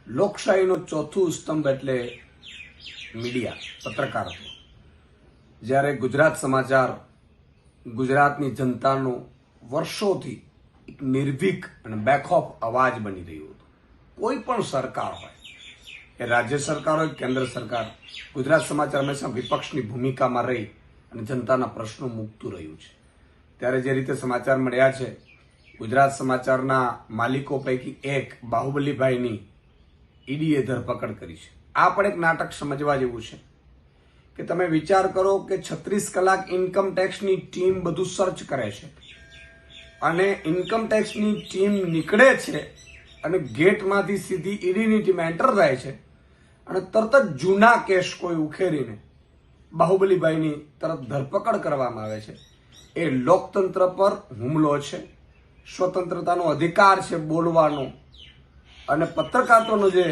લોકશાહીનો ચોથું સ્તંભ એટલે મીડિયા, પત્રકારત્વ. જ્યારે ગુજરાત સમાચાર ગુજરાતની જનતાનો વર્ષોથી એક નિર્ભીક અને બેખોફ અવાજ બની રહ્યું હતું. કોઈ પણ સરકાર હોય, એ રાજ્ય સરકાર હોય કેન્દ્ર સરકાર, ગુજરાત સમાચાર હંમેશા વિપક્ષની ભૂમિકામાં રહી અને જનતાના પ્રશ્નો મૂકતું રહ્યું છે. ત્યારે જે રીતે સમાચાર મળ્યા છે, ગુજરાત સમાચારના માલિકો પૈકી એક બાહુબલીભાઈની ઈડીએ ધરપકડ કરી છે. આ પણ એક નાટક સમજવા જેવું છે કે તમે વિચાર કરો કે 36 કલાક ઇન્કમ ટેક્સની ટીમ બધું સર્ચ કરે છે અને ઇન્કમ ટેક્સની ટીમ નીકળે છે અને ગેટમાંથી સીધી ઈડીની ટીમ એન્ટર થાય છે અને તરત જ જૂના કેસ કોઈ ઉખેરીને બાહુબલીભાઈની તરત ધરપકડ કરવામાં આવે છે. એ લોકતંત્ર પર હુમલો છે, સ્વતંત્રતાનો અધિકાર છે બોલવાનો, અને પત્રકારત્વનો જે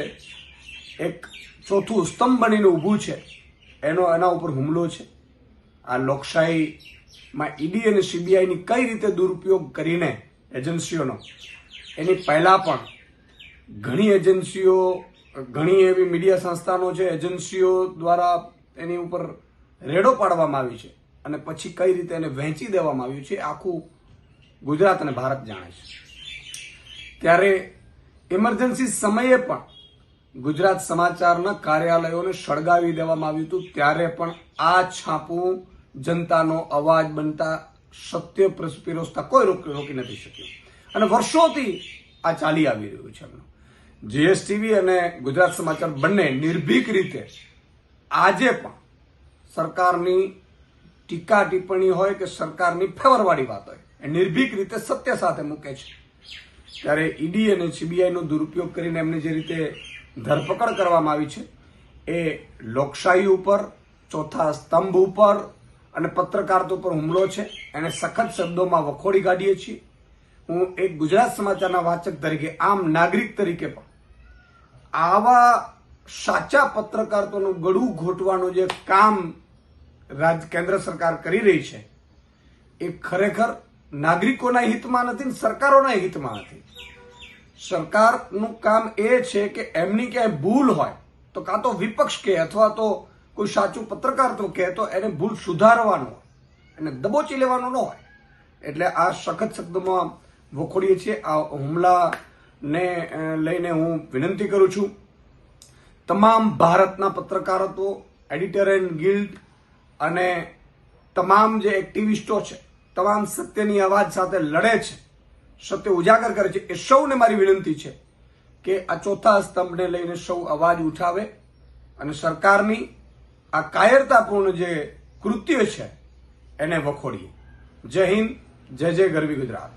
એક ચોથું સ્તંભ બનીને ઊભું છે એના ઉપર હુમલો છે. આ લોકશાહીમાં ઈડી અને સીબીઆઈની કઈ રીતે દુરુપયોગ કરીને એજન્સીઓનો, એની પહેલા પણ ઘણી એજન્સીઓ, ઘણી એવી મીડિયા સંસ્થાનો છે, એજન્સીઓ દ્વારા એની ઉપર રેડો પાડવામાં આવી છે અને પછી કઈ રીતે એને વહેંચી દેવામાં આવ્યું છે આખું ગુજરાત અને ભારત જાણે છે. ત્યારે ઇમરજન્સી સમયે પણ ગુજરાત સમાચારના કાર્યાલયોને સળગાવી દેવામાં આવ્યું હતું. ત્યારે પણ આ છાપું જનતાનો અવાજ બનતા, સત્ય પીરસતા કોઈ રોકી નથી શક્યું અને વર્ષોથી આ ચાલી આવી રહ્યું છે. જીએસટીવી અને ગુજરાત સમાચાર બંને નિર્ભીક રીતે આજે પણ સરકારની ટીકા ટિપ્પણી હોય કે સરકારની ફેવરવાળી વાત હોય, એ નિર્ભીક રીતે સત્ય સાથે મૂકે છે. ત્યારે ઈડી અને સીબીઆઈનો દુરુપયોગ કરીને એમને જે રીતે ધરપકડ કરવામાં આવી છે, એ લોકશાહી ઉપર, ચોથા સ્તંભ ઉપર અને પત્રકારત્વ ઉપર હુમલો છે. એને સખત શબ્દોમાં વખોડી કાઢીએ છીએ. હું એક ગુજરાત સમાચારના વાચક તરીકે, આમ નાગરિક તરીકે પણ આવા સાચા પત્રકારત્વનું ગળું ઘોટવાનું જે કામ કેન્દ્ર સરકાર કરી રહી છે, એ ખરેખર નાગરિકોના હિતમાં નથી ને સરકારોના હિતમાં નથી. સરકારનું કામ એ છે કે એમની ક્યાંય ભૂલ હોય તો કાં તો વિપક્ષ કહે અથવા તો કોઈ સાચું પત્રકારત્વ કહે તો એને ભૂલ સુધારવાનું હોય, એને દબોચી લેવાનું ન હોય. એટલે આ સખત શબ્દોમાં વખોડીએ છીએ. આ હુમલાને લઈને હું વિનંતી કરું છું તમામ ભારતના પત્રકારત્વ, એડિટોરિયલ ગિલ્ડ અને તમામ જે એક્ટિવિસ્ટો છે, તમામ સત્યની અવાજ સાથે લડે છે, સત્ય ઉજાગર કરે છે, એ સૌને મારી વિનંતી છે કે આ ચોથા સ્તંભને લઈને સૌ અવાજ ઉઠાવે અને સરકારની આ કાયરતાપૂર્ણ જે કૃત્ય છે એને વખોડીએ. જય હિન્દ, જય જય ગરવી ગુજરાત.